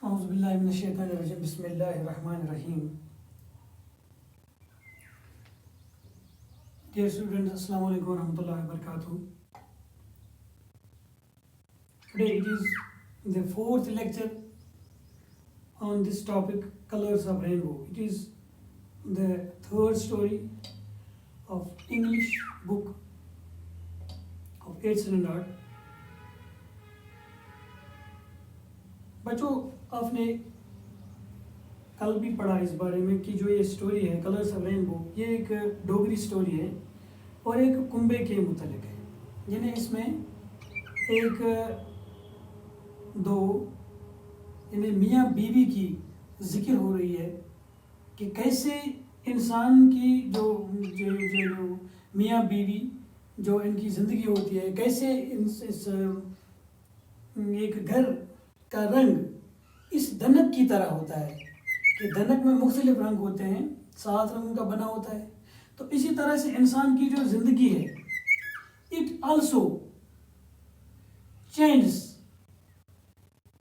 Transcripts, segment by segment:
اعوذ باللہ من الشیطان الرجیم بسم اللہ الرحمن الرحیم. Dear students, Assalamu alaikum warahmatullahi wabarakatuh. Today it is the fourth lecture on this topic, Colors of Rainbow. It is the third story of English book of 8th standard. بچوں آپ نے کل بھی پڑھا اس بارے میں کہ جو یہ سٹوری ہے کلرز آف رینبو، یہ ایک ڈوگری سٹوری ہے اور ایک کنبے کے متعلق ہے، جنہیں اس میں ایک میاں بیوی کی ذکر ہو رہی ہے کہ کیسے انسان کی جو میاں بیوی جو ان کی زندگی ہوتی ہے، کیسے ایک گھر کا رنگ اس دھنک کی طرح ہوتا ہے کہ دھنک میں مختلف رنگ ہوتے ہیں، 7 رنگوں کا بنا ہوتا ہے. تو اسی طرح سے انسان کی جو زندگی ہے it also changes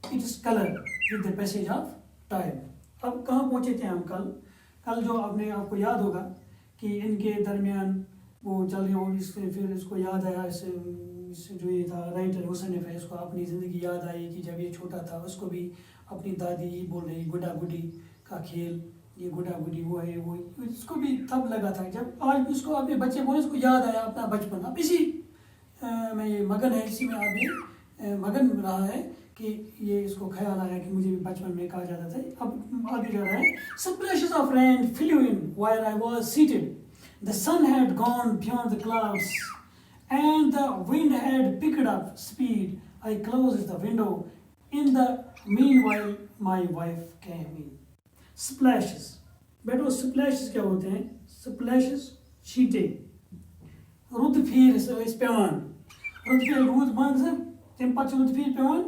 its color with the passage of time. اب کہاں پہنچے تھے ہم کل جو آپ کو یاد ہوگا کہ ان کے درمیان وہ چل رہے ہو، پھر اس کو یاد آیا، جو یہ تھا رائٹر مصنف ہے، اس کو اپنی زندگی یاد آئی کہ جب یہ چھوٹا تھا اس کو بھی اپنی دادی بول رہی گڈا گڈی کا کھیل، یہ گڈا گڈی وہ ہے، وہ اس کو بھی تب لگا تھا جب آج بھی اس کو اپنے بچے بولے، اس کو یاد آیا اپنا بچپن. اب اسی میں یہ مگن ہے، اسی میں اب یہ مگن رہا ہے کہ یہ اس کو خیال آیا کہ مجھے بھی بچپن میں کہا جاتا تھا. اب آگے جا رہا ہے. Splashes of rain flew in while I was seated. The sun had gone beyond the clouds and the wind had picked up speed. I closed the window. In the meanwhile, my wife came in. Splashes. بیٹو splashes کیا ہوتے ہیں؟ Splashes چھینٹے، رُد پھیر ٲسۍ پیوان، رُد پھیر روٗد بنٛد گژھان تمہِ پتہٕ چھِ رُد پھیر پیوان.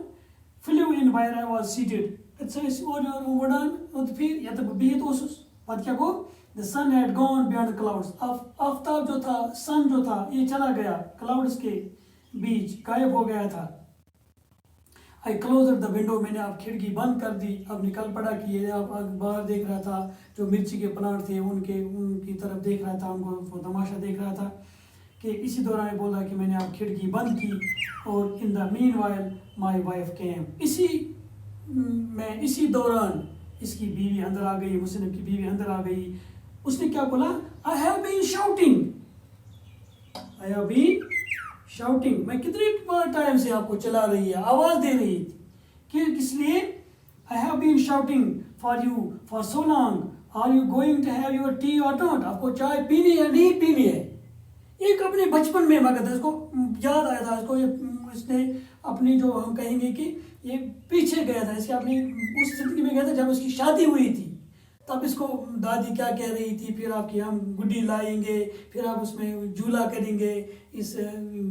Flew in while I was seated. اتہِ ٲسۍ اورٕ یورٕ وُڈان رُد پھیر ییٚتہِ بہٕ بِہِتھ اوسُس. پتہٕ کیٛاہ گوٚو؟ The sun had gone beyond the clouds. آفتاب جو تھا، سن جو تھا، یہ چلا گیا کلاؤڈس کے بیچ، غائب ہو گیا تھا. I closed the window. میں نے اب کھڑکی بند کر دی. اب نکل پڑا کہ یہ اب باہر دیکھ رہا تھا، جو مرچی کے پلانٹ تھے ان کی طرف دیکھ رہا تھا، ان کو وہ تماشا دیکھ رہا تھا. کہ اسی دوران بولا کہ میں نے اب کھڑکی بند کی اور in the meanwhile my wife came. اسی دوران اس کی بیوی اندر آ گئی، مصنف کی بیوی اندر آ گئی. اس نے کیا بولا؟ I have been shouting. میں کتنے ٹائم سے آپ کو چلا رہی ہے، آواز دے رہی تھی. کس لیے؟ I have been shouting for you for so long. Are you going to have your tea or not? آپ کو چائے پینی ہے نہیں پینی ہے؟ ایک اپنے بچپن میں مگن تھا، اس کو یاد آیا تھا، اس نے اپنی جو ہم کہیں گے کہ یہ پیچھے گیا تھا، اس کے اپنی اس زندگی میں گیا تھا جب اس کی شادی ہوئی تھی. تب اس کو دادی کیا کہہ رہی تھی، پھر آپ کی ہم گڈی لائیں گے، پھر آپ اس میں جھولا کریں گے، اس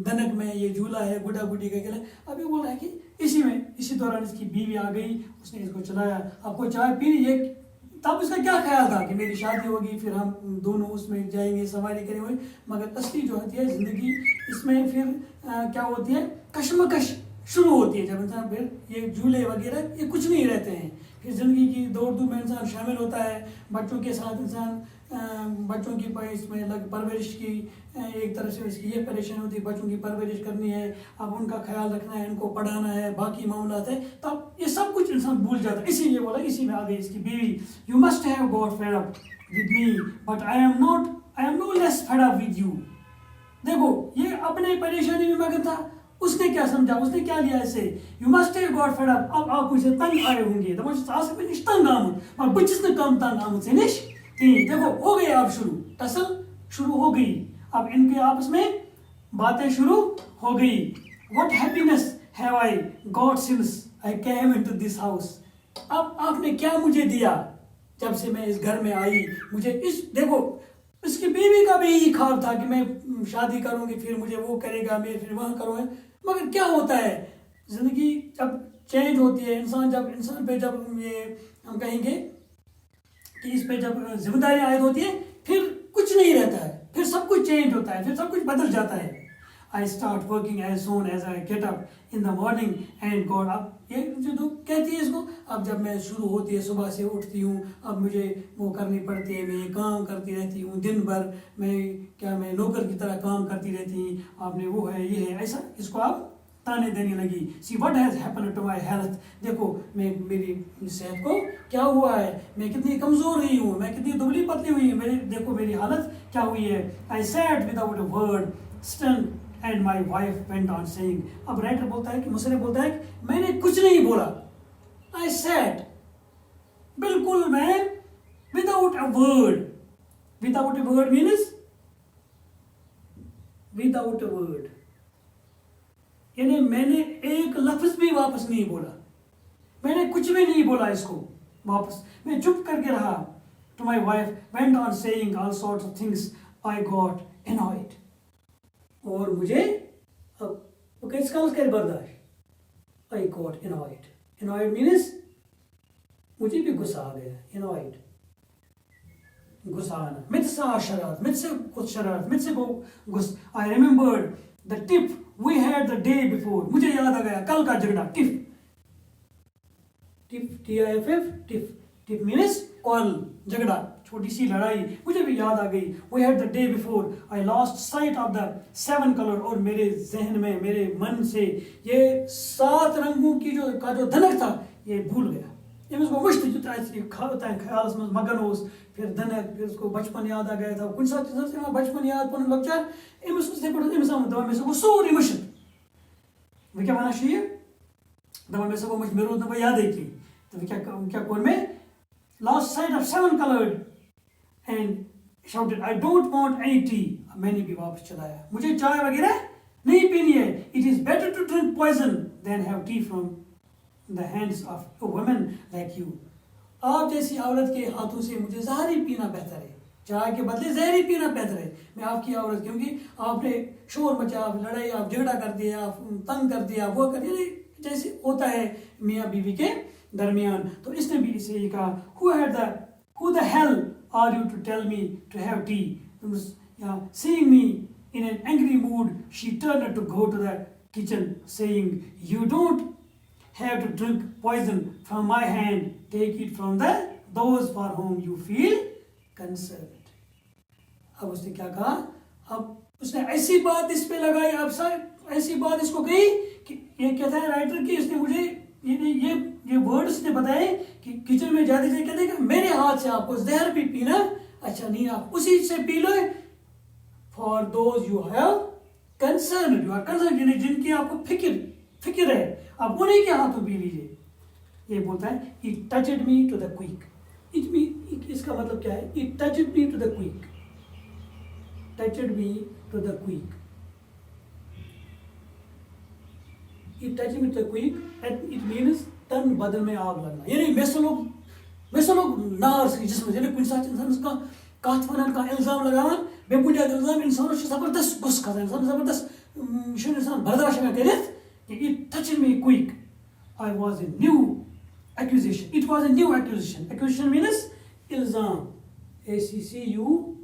دھنک میں یہ جھولا ہے گڈا گڈی کا کھیل ہے. ابھی بول رہا ہے کہ اسی دوران اس کی بیوی آ گئی، اس نے اس کو چلایا. آپ کو چائے پینی ہے؟ تب اس کا کیا خیال تھا کہ میری شادی ہوگی، پھر ہم دونوں اس میں جائیں گے، سواری کریں گے. مگر اصلی جو ہوتی ہے زندگی، اس میں پھر کیا ہوتی ہے؟ کشمکش شروع ہوتی ہے جب انسان پھر یہ جھولے وغیرہ یہ کچھ نہیں رہتے ہیں. پھر زندگی کی دوڑ دھوپ میں انسان شامل ہوتا ہے، بچوں کے ساتھ انسان بچوں کی اس میں پرورش کی ایک طرح سے اس کی یہ پریشانی ہوتی ہے، بچوں کی پرورش کرنی ہے، اب ان کا خیال رکھنا ہے، ان کو پڑھانا ہے، باقی معاملات ہے. تب یہ سب کچھ انسان بھول جاتا ہے. اسی لیے بولا، اسی میں آ گئی اس کی بیوی. You must have got fed up with me, but I am no less fed up with you. دیکھو یہ اپنے پریشانی میں مگن تھا. اس نے کیا سمجھا، اس نے کیا لیا اسے؟ You must have got fed up. اب آپ مجھ سے تنگ آئے ہوں گے، دپان چھُس آسان مےٚ نِش تنگ آمُت، مگر بہٕ چھُس نہٕ کم تنگ آمُت ژےٚ نِش کِہیٖنۍ. دیکھو ہو گئی اب شروع، ٹسل شروع ہو گئی. اب ان کے آپس میں باتیں شروع ہو گئی. What happiness have I got since I came into this house. اب آپ نے کیا مجھے دیا جب سے میں اس گھر میں آئی. مجھے دیکھو اس کی بیوی کا بھی یہی خواب تھا کہ میں شادی کروں گی، پھر مجھے وہ کرے گا، میں پھر وہاں کروں گا. مگر کیا ہوتا ہے زندگی جب چینج ہوتی ہے، انسان پہ جب یہ ہم کہیں گے کہ اس پہ جب ذمہ داری عائد ہوتی ہے، پھر کچھ نہیں رہتا ہے، پھر سب کچھ چینج ہوتا ہے، پھر سب کچھ بدل جاتا ہے. I start working as soon as I get up in the morning and God, اب یہ جو کہتی ہے اس کو, اب جب میں شروع ہوتی ہے صبح سے اٹھتی ہوں, اب مجھے وہ کرنی پڑتی ہے, میں کام کرتی رہتی ہوں دن بھر, میں نوکر کی طرح کام کرتی رہتی ہوں, آپ نے وہ ہے یہ ہے ایسا, اس کو آپ تانے دینے لگی. See what has happen to my health, دیکھو میری صحت کو کیا ہوا ہے, میں کتنی کمزور ہوئی ہوں, میں کتنی دبلی پتلی ہوئی ہوں, دیکھو میری حالت کیا ہوئی ہے. I said without a word Stan and my wife went on seeing. اب رائٹر بولتا ہے کہ مصنف بولتا ہے کہ میں نے کچھ نہیں بولا. آئی سیڈ, بالکل میں without a word, without a word means without a word, یعنی میں نے ایک لفظ بھی واپس نہیں بولا, میں نے کچھ بھی نہیں بولا اس کو واپس, میں چپ کر کے رہا. To my wife went on saying all sorts of things. I got annoyed. اور مجھے اب کس کا برداشت, I got annoyed. Annoyed means مجھے بھی غصہ آ گیا. Annoyed غصہ آنا, مجھ سے شرارت, مجھ سے کچھ شرارت, مجھ سے وہ غصہ. I remembered the tiff we had the day before. مجھے یاد آ گیا کل کا جھگڑا. Tough, T-I-F-F, tough, tough means quarrel, جھگڑا, چھوٹی سی لڑائی, مجھے بھی یاد آ گئی. We had the day before. I lost sight of the 7 color. اور میرے ذہن میں, میرے من سے یہ 7 رنگوں کی کا جو دھنک تھا یہ بھول گیا. اس کو مشت خیال میں مگن ہوس, پھر دھنک, پھر اس کو بچپن یاد آ گیا تھا. کن سات بچپن یاد پن لگتا ہے امس وہ سوری مشت. وہ کیا ونان یہ دپان مے وہ مے رود نا یادے کی. تو کیا کور میں, lost sight of 7 colored and shouted, I don't want any tea. میں نے بھی واپس چلایا, مجھے چائے وغیرہ نہیں پینی ہے. It is better to drink poison than have tea from the hands of a woman like you. آپ جیسی عورت کے ہاتھوں سے مجھے زہر ہی پینا بہتر ہے, چائے کے بدلے زہر ہی پینا بہتر ہے. میں آپ کی عورت, کیونکہ آپ نے شور مچا, آپ لڑائی, آپ جھگڑا کر دیا, آپ تنگ کر دیا, وہ کر دیا, جیسے ہوتا ہے میاں بیوی کے درمیان. تو اس نے بھی اسے یہ کہا, who the hell are you to tell me to have tea? Seeing me in an angry mood, she turned to go to the kitchen saying, you don't have to drink poison from my hand, take it from those for whom you feel concerned. اب اس نے کیا کہا, اب اس نے ایسی بات اس پہ لگائی, اب ایسی بات اس کو کہی کہ یہ کہتا ہے رائٹر کہ اس نے مجھے یہ ورڈز نے بتائے کہ کچن میں جاتے جاتے کہتے ہیں میرے ہاتھ سے آپ کو زہر بھی پینا اچھا نہیں, آپ اسی سے پی لو. For those you have concern, you are concern, جن کی آپ کو فکر ہے, آپ انہیں کے ہاتھوں پی لیجیے. یہ بولتا ہے it touched me to the quick. اس کا مطلب کیا ہے, it touched me to the quick, touched me to the quick. It touched me to the quick, and it means تن بدن میں آگ لگنا, یعنی میں سے لوگ نار سے جسم, یعنی کن سات انسان کا کات ونان کا الزام لگاوان, بے بنیاد الزام انسان سے زبردست غصہ کھسان, انسان زبردست انسان برداشت میں کرت کہ it touched me quick. I was a new accusation. It was a new accusation. Accusation means الزام, A-C-C-U-S-A-T-I-O-N.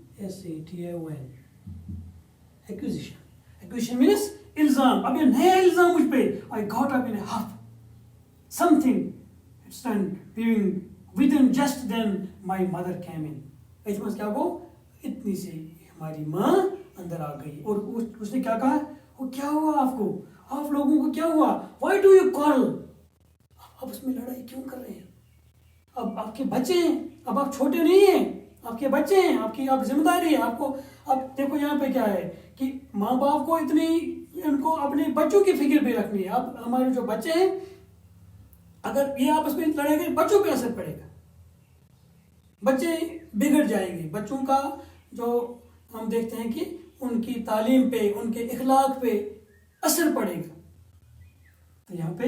Accusation. Accusation means الزام. اب یہ نیا الزام مجھ پہ. I got up in a huff. Something started being within. Just then my mother came in. اس میں کیا ہو, اتنی سے ہماری ماں اندر آ گئی اور اس نے کیا کہا, وہ کیا ہوا آپ کو, آپ لوگوں کو کیا ہوا, why do you quarrel? آپ اس میں لڑائی کیوں کر رہے ہیں, اب آپ کے بچے ہیں, اب آپ چھوٹے نہیں ہیں, آپ کے بچے ہیں, آپ ذمہ داری ہے آپ کو. اب دیکھو یہاں پہ کیا ہے کہ ماں باپ کو ان کو اپنے بچوں کی فکر بھی رکھنی ہے. اب ہمارے جو بچے ہیں اگر یہ آپس میں لڑیں گے بچوں پہ اثر پڑے گا, بچے بگڑ جائیں گے. بچوں کا جو ہم دیکھتے ہیں کہ ان کی تعلیم پہ, ان کے اخلاق پہ اثر پڑے گا. تو یہاں پہ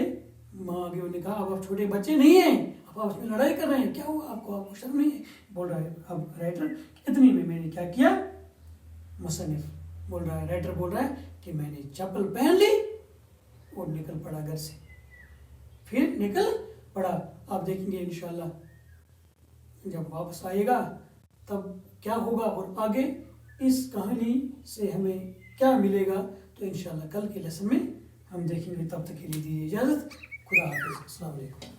ماں آگے نے کہا اب آپ چھوٹے بچے نہیں ہیں, اب آپ اس میں لڑائی کر رہے ہیں, کیا ہوا آپ کو شرم نہیں ہے. بول رہا ہے اب رائٹر اتنی میں نے کیا کیا, مصنف بول رہا ہے, رائٹر بول رہا ہے کہ میں نے چپل پہن لی اور نکل پڑا گھر سے, پھر نکل پڑا. آپ دیکھیں گے انشاءاللہ جب واپس آئے گا تب کیا ہوگا اور آگے اس کہانی سے ہمیں کیا ملے گا. تو انشاءاللہ کل کے لیسن میں ہم دیکھیں گے. تب تک کے لیے دیجیے اجازت. خدا حافظ. السلام علیکم.